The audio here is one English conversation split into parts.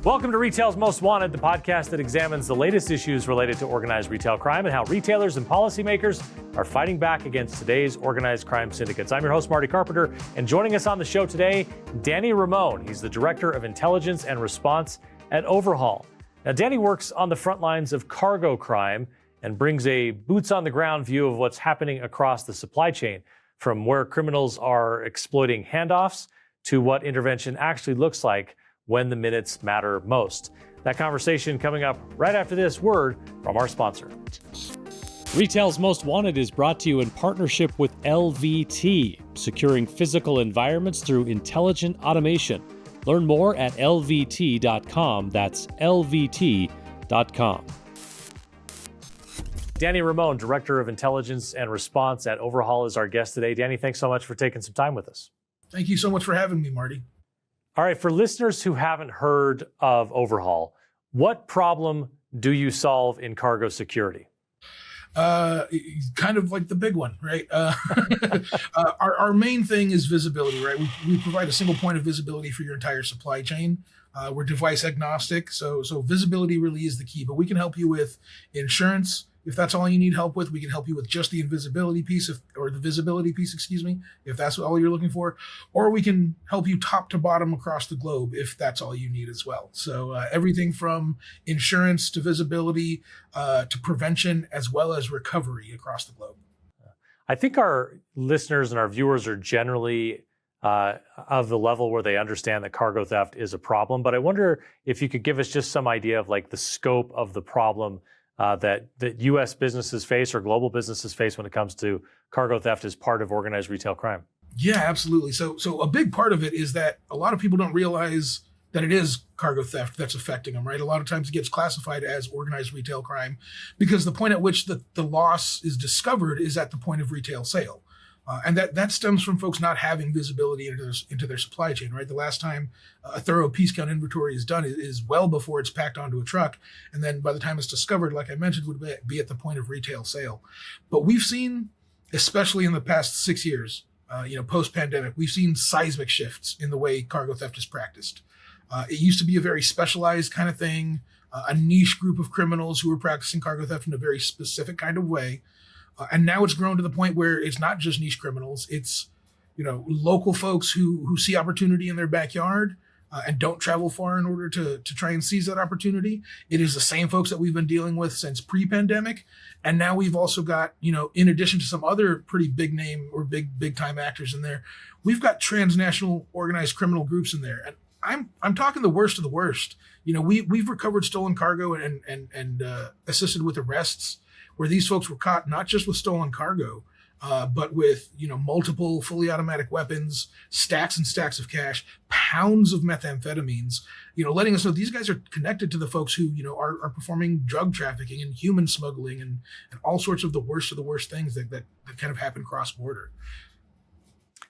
Welcome to Retail's Most Wanted, the podcast that examines the latest issues related to organized retail crime and how retailers and policymakers are fighting back against today's organized crime syndicates. I'm your host, Marty Carpenter, and joining us on the show today, Danny Ramon. He's the Director of Intelligence and Response at Overhaul. Now, Danny works on the front lines of cargo crime and brings a boots-on-the-ground view of what's happening across the supply chain, from where criminals are exploiting handoffs to what intervention actually looks like when the minutes matter most. That conversation coming up right after this word from our sponsor. Retail's Most Wanted is brought to you in partnership with LVT, securing physical environments through intelligent automation. Learn more at lvt.com. That's lvt.com. Danny Ramon, Director of Intelligence and Response at Overhaul, is our guest today. Danny, thanks so much for taking some time with us. Thank you so much for having me, Marty. All right, for listeners who haven't heard of Overhaul, what problem do you solve in cargo security? Kind of like the big one, right? Our main thing is visibility, right? We provide a single point of visibility for your entire supply chain. We're device agnostic, so visibility really is the key. But we can help you with insurance. If that's all you need help with, we can help you with just the invisibility piece, or the visibility piece, if that's all you're looking for. Or we can help you top to bottom across the globe if that's all you need as well. So everything from insurance to visibility to prevention, as well as recovery across the globe. I think our listeners and our viewers are generally of the level where they understand that cargo theft is a problem. But I wonder if you could give us just some idea of like the scope of the problem that U.S. businesses face or global businesses face when it comes to cargo theft as part of organized retail crime. Yeah, absolutely. So a big part of it is that a lot of people don't realize that it is cargo theft that's affecting them, right? A lot of times it gets classified as organized retail crime because the point at which the loss is discovered is at the point of retail sale. And that stems from folks not having visibility into their supply chain, right? The last time a thorough piece count inventory is done is well before it's packed onto a truck. And then by the time it's discovered, like I mentioned, would be at the point of retail sale. But we've seen, especially in the past 6 years, post-pandemic, we've seen seismic shifts in the way cargo theft is practiced. It used to be a very specialized kind of thing, a niche group of criminals who were practicing cargo theft in a very specific kind of way. And now it's grown to the point where it's not just niche criminals. It's, local folks who see opportunity in their backyard and don't travel far in order to try and seize that opportunity. It is the same folks that we've been dealing with since pre-pandemic. And now we've also got, in addition to some other pretty big name or big time actors in there, we've got transnational organized criminal groups in there. And I'm talking the worst of the worst. We've recovered stolen cargo and assisted with arrests where these folks were caught not just with stolen cargo, but with, multiple fully automatic weapons, stacks and stacks of cash, pounds of methamphetamines, letting us know these guys are connected to the folks who, are performing drug trafficking and human smuggling and all sorts of the worst things that kind of happen cross-border.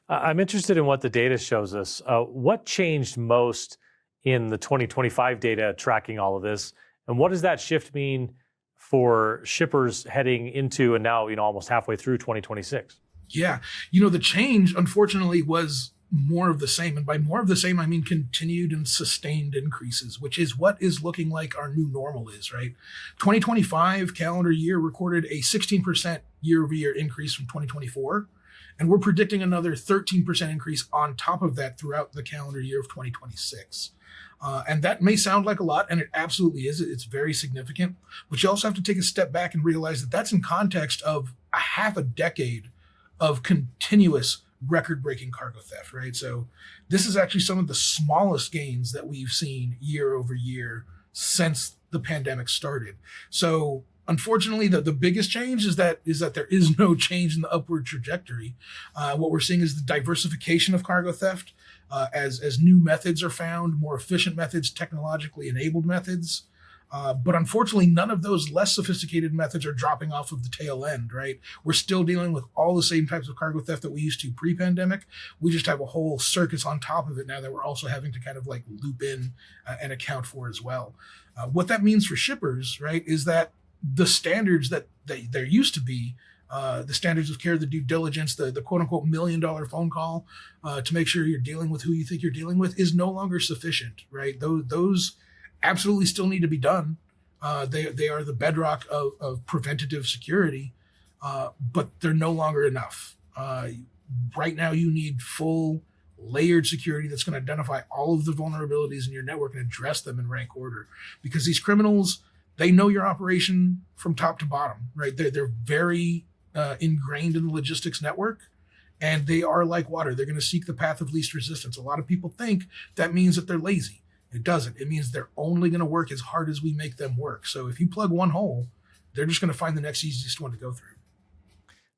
I'm interested in what the data shows us. What changed most in the 2025 data tracking all of this? And what does that shift mean for shippers heading into and now, almost halfway through 2026? Yeah. The change, unfortunately, was more of the same. And by more of the same, I mean continued and sustained increases, which is what is looking like our new normal is, right? 2025 calendar year recorded a 16% year-over-year increase from 2024. And we're predicting another 13% increase on top of that throughout the calendar year of 2026. And that may sound like a lot, and it absolutely is. It's very significant. But you also have to take a step back and realize that that's in context of a half a decade of continuous record-breaking cargo theft, right? So this is actually some of the smallest gains that we've seen year over year since the pandemic started. So unfortunately, the biggest change is that there is no change in the upward trajectory. What we're seeing is the diversification of cargo theft as new methods are found, more efficient methods, technologically enabled methods. But unfortunately, none of those less sophisticated methods are dropping off of the tail end, right? We're still dealing with all the same types of cargo theft that we used to pre-pandemic. We just have a whole circus on top of it now that we're also having to kind of like loop in and account for as well. What that means for shippers, right, is that the standards that there used to be, the standards of care, the due diligence, the quote unquote $1 million phone call to make sure you're dealing with who you think you're dealing with is no longer sufficient, right? Those absolutely still need to be done. They are the bedrock of preventative security, but they're no longer enough. Right now, you need full layered security that's going to identify all of the vulnerabilities in your network and address them in rank order, because these criminals, they know your operation from top to bottom, right? They're very ingrained in the logistics network, and they are like water. They're going to seek the path of least resistance. A lot of people think that means that they're lazy. It doesn't. It means they're only going to work as hard as we make them work. So if you plug one hole, they're just going to find the next easiest one to go through.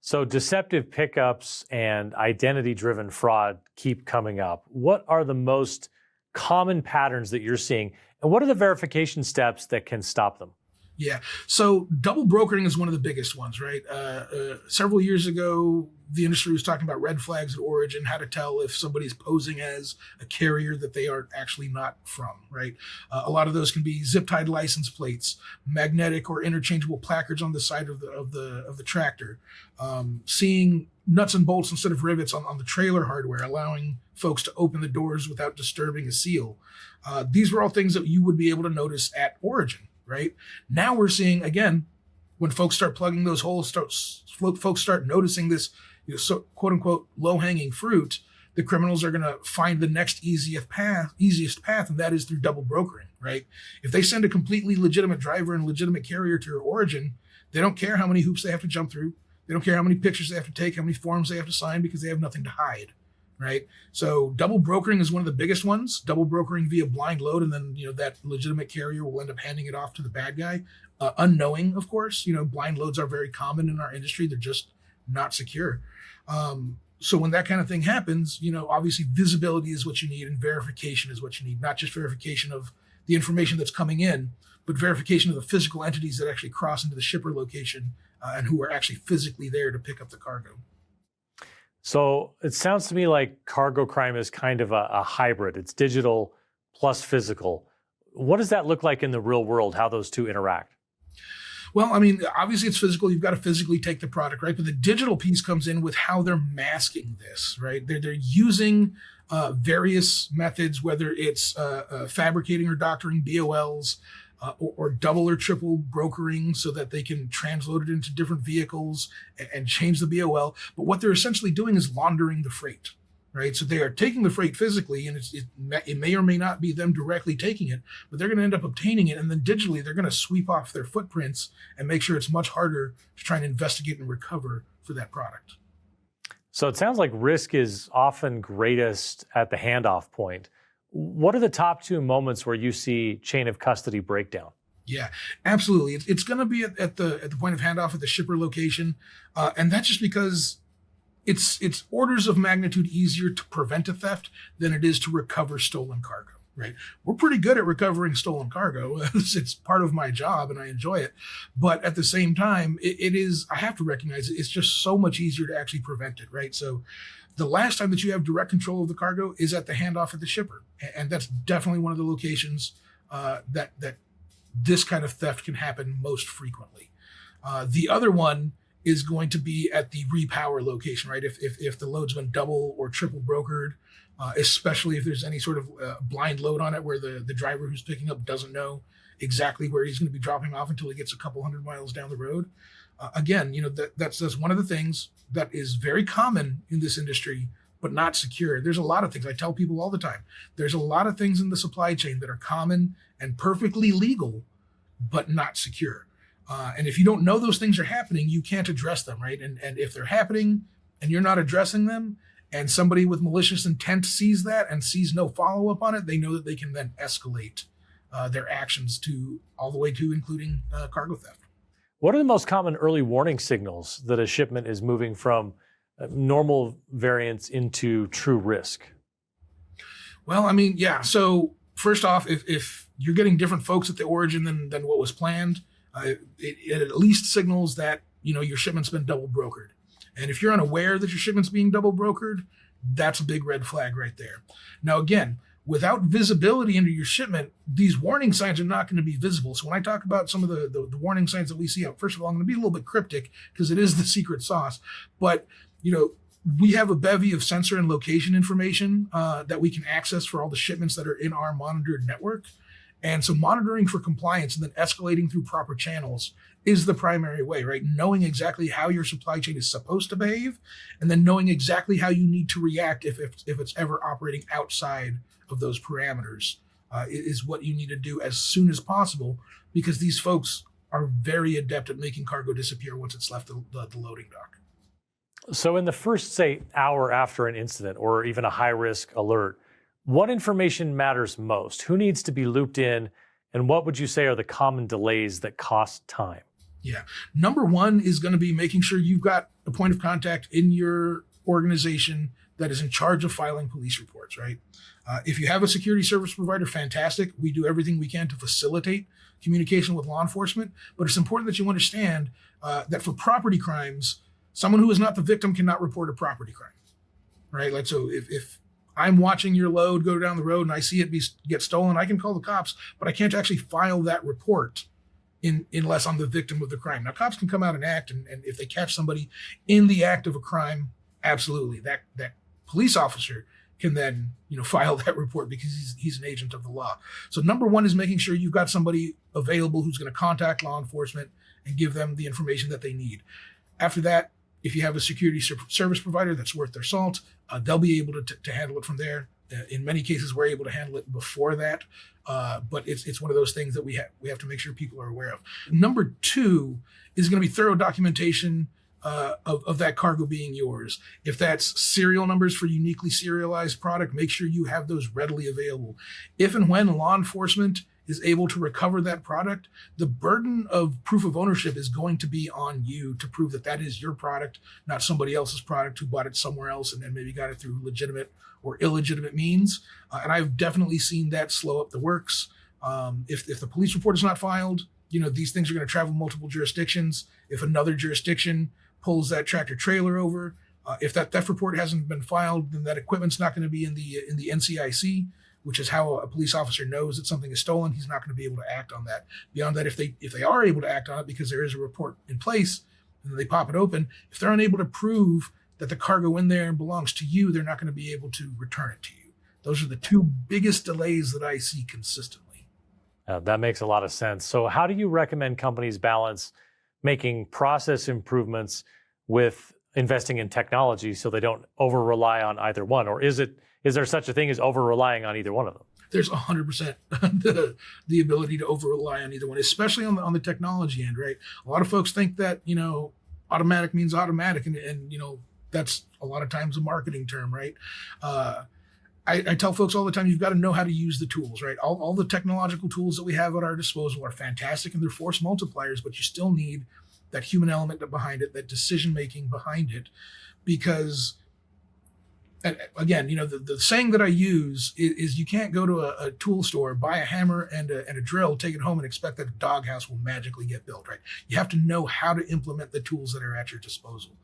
So deceptive pickups and identity-driven fraud keep coming up. What are the most common patterns that you're seeing, and what are the verification steps that can stop them? Yeah. So double brokering is one of the biggest ones, right? Several years ago, the industry was talking about red flags at origin, how to tell if somebody's posing as a carrier that they are actually not from, right? A lot of those can be zip-tied license plates, magnetic or interchangeable placards on the side of the tractor, seeing nuts and bolts instead of rivets on the trailer hardware, allowing folks to open the doors without disturbing a seal. These were all things that you would be able to notice at origin. Right now, we're seeing, again, when folks start plugging those holes, folks start noticing this, so quote unquote low hanging fruit. The criminals are going to find the next easiest path, and that is through double brokering. Right? If they send a completely legitimate driver and legitimate carrier to your origin, they don't care how many hoops they have to jump through. They don't care how many pictures they have to take, how many forms they have to sign, because they have nothing to hide. Right. So double brokering is one of the biggest ones, double brokering via blind load. And then, that legitimate carrier will end up handing it off to the bad guy, unknowing, of course. Blind loads are very common in our industry. They're just not secure. So when that kind of thing happens, obviously visibility is what you need and verification is what you need, not just verification of the information that's coming in, but verification of the physical entities that actually cross into the shipper location and who are actually physically there to pick up the cargo. So it sounds to me like cargo crime is kind of a hybrid. It's digital plus physical. What does that look like in the real world, how those two interact? Well, I mean, obviously it's physical. You've got to physically take the product, right? But the digital piece comes in with how they're masking this, right? They're using various methods, whether it's fabricating or doctoring BOLs, or double or triple brokering so that they can transload it into different vehicles and change the BOL. But what they're essentially doing is laundering the freight, right? So they are taking the freight physically, and it may or may not be them directly taking it, but they're going to end up obtaining it. And then digitally, they're going to sweep off their footprints and make sure it's much harder to try and investigate and recover for that product. So it sounds like risk is often greatest at the handoff point. What are the top two moments where you see chain of custody breakdown? Yeah, absolutely. It's going to be at the point of handoff at the shipper location, and that's just because it's orders of magnitude easier to prevent a theft than it is to recover stolen cargo. Right? We're pretty good at recovering stolen cargo. It's part of my job, and I enjoy it. But at the same time, it is. I have to recognize it's just so much easier to actually prevent it. Right? So the last time that you have direct control of the cargo is at the handoff at the shipper. And that's definitely one of the locations that this kind of theft can happen most frequently. The other one is going to be at the repower location, right? If the load's been double or triple brokered, especially if there's any sort of blind load on it where the driver who's picking up doesn't know exactly where he's going to be dropping off until he gets a couple hundred miles down the road. Again, that's one of the things that is very common in this industry, but not secure. There's a lot of things I tell people all the time. There's a lot of things in the supply chain that are common and perfectly legal, but not secure. And if you don't know those things are happening, you can't address them, right? And if they're happening and you're not addressing them, and somebody with malicious intent sees that and sees no follow-up on it, they know that they can then escalate their actions to all the way to including cargo theft. What are the most common early warning signals that a shipment is moving from normal variance into true risk? Well, I mean, yeah. So first off, if you're getting different folks at the origin than what was planned, it at least signals that your shipment's been double brokered. And if you're unaware that your shipment's being double brokered, that's a big red flag right there. Now, again, without visibility into your shipment, these warning signs are not going to be visible. So when I talk about some of the warning signs that we see out, first of all, I'm going to be a little bit cryptic because it is the secret sauce. But, we have a bevy of sensor and location information that we can access for all the shipments that are in our monitored network. And so monitoring for compliance and then escalating through proper channels is the primary way, right? Knowing exactly how your supply chain is supposed to behave, and then knowing exactly how you need to react if it's ever operating outside of those parameters is what you need to do as soon as possible, because these folks are very adept at making cargo disappear once it's left the loading dock. So in the first, say, hour after an incident or even a high-risk alert, what information matters most? Who needs to be looped in? And what would you say are the common delays that cost time? Yeah. Number one is going to be making sure you've got a point of contact in your organization that is in charge of filing police reports, right? If you have a security service provider, fantastic. We do everything we can to facilitate communication with law enforcement. But it's important that you understand that for property crimes, someone who is not the victim cannot report a property crime, right? Like, so if I'm watching your load go down the road and I see it get stolen, I can call the cops, but I can't actually file that report unless I'm the victim of the crime. Now, cops can come out and act, and if they catch somebody in the act of a crime, absolutely, that police officer can then file that report because he's an agent of the law. So number one is making sure you've got somebody available who's going to contact law enforcement and give them the information that they need. After that, if you have a security service provider that's worth their salt, they'll be able to handle it from there. In many cases, we're able to handle it before that, but it's one of those things that we have to make sure people are aware of. Number two is going to be thorough documentation of that cargo being yours. If that's serial numbers for uniquely serialized product, make sure you have those readily available. If and when law enforcement is able to recover that product, the burden of proof of ownership is going to be on you to prove that that is your product, not somebody else's product who bought it somewhere else and maybe got it through legitimate or illegitimate means. And I've definitely seen that slow up the works. If the police report is not filed, these things are going to travel multiple jurisdictions. If another jurisdiction pulls that tractor trailer over, if that theft report hasn't been filed, then that equipment's not going to be in the NCIC, which is how a police officer knows that something is stolen. He's not going to be able to act on that. Beyond that, if they are able to act on it because there is a report in place and they pop it open, if they're unable to prove that the cargo in there belongs to you, they're not going to be able to return it to you. Those are the two biggest delays that I see consistently. That makes a lot of sense. So how do you recommend companies balance making process improvements with investing in technology so they don't over-rely on either one? Or is there such a thing as over-relying on either one of them? There's 100% the ability to over-rely on either one, especially on the technology end, right? A lot of folks think that, automatic means automatic, and that's a lot of times a marketing term, right? I tell folks all the time, you've got to know how to use the tools, right? All the technological tools that we have at our disposal are fantastic and they're force multipliers, but you still need that human element behind it, that decision-making behind it, because, and again, the saying that I use is you can't go to a tool store, buy a hammer and a drill, take it home and expect that a doghouse will magically get built, right? You have to know how to implement the tools that are at your disposal.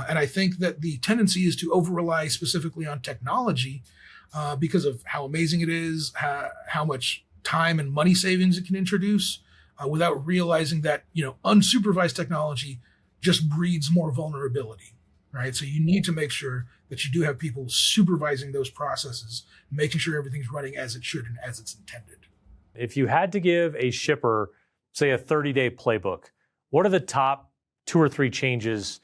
And I think that the tendency is to over-rely specifically on technology because of how amazing it is, how much time and money savings it can introduce, without realizing that, unsupervised technology just breeds more vulnerability, right? So you need to make sure that you do have people supervising those processes, making sure everything's running as it should and as it's intended. If you had to give a shipper, say, a 30-day playbook, what are the top 2 or 3 changes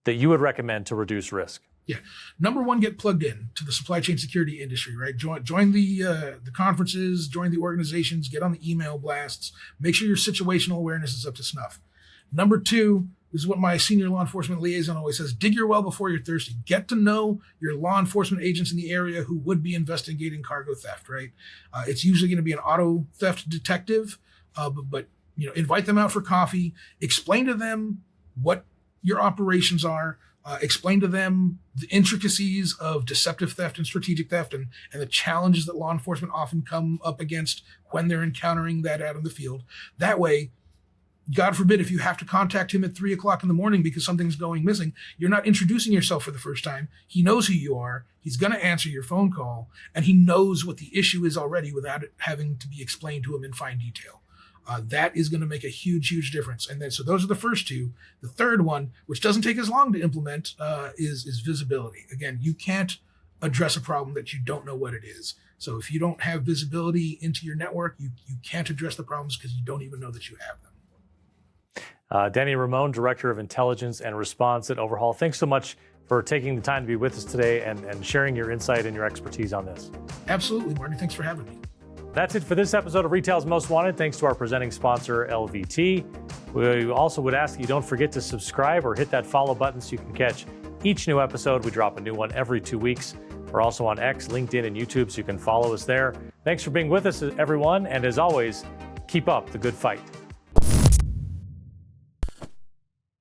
that you would recommend to reduce risk? Yeah. Number one, get plugged in to the supply chain security industry, right? Join the conferences, join the organizations, get on the email blasts, make sure your situational awareness is up to snuff. Number two, this is what my senior law enforcement liaison always says: dig your well before you're thirsty. Get to know your law enforcement agents in the area who would be investigating cargo theft, right? It's usually going to be an auto theft detective, but invite them out for coffee, explain to them what your operations are, explain to them the intricacies of deceptive theft and strategic theft and the challenges that law enforcement often come up against when they're encountering that out in the field. That way, God forbid, if you have to contact him at 3:00 in the morning because something's going missing, you're not introducing yourself for the first time. He knows who you are. He's going to answer your phone call, and he knows what the issue is already without it having to be explained to him in fine detail. That is going to make a huge, huge difference. And then, so those are the first two. The third one, which doesn't take as long to implement, is visibility. Again, you can't address a problem that you don't know what it is. So if you don't have visibility into your network, you can't address the problems because you don't even know that you have them. Danny Ramon, Director of Intelligence and Response at Overhaul, thanks so much for taking the time to be with us today and sharing your insight and your expertise on this. Absolutely, Marty. Thanks for having me. That's it for this episode of Retail's Most Wanted. Thanks to our presenting sponsor, LVT. We also would ask you don't forget to subscribe or hit that follow button so you can catch each new episode. We drop a new one every 2 weeks. We're also on X, LinkedIn, and YouTube, so you can follow us there. Thanks for being with us, everyone. And as always, keep up the good fight.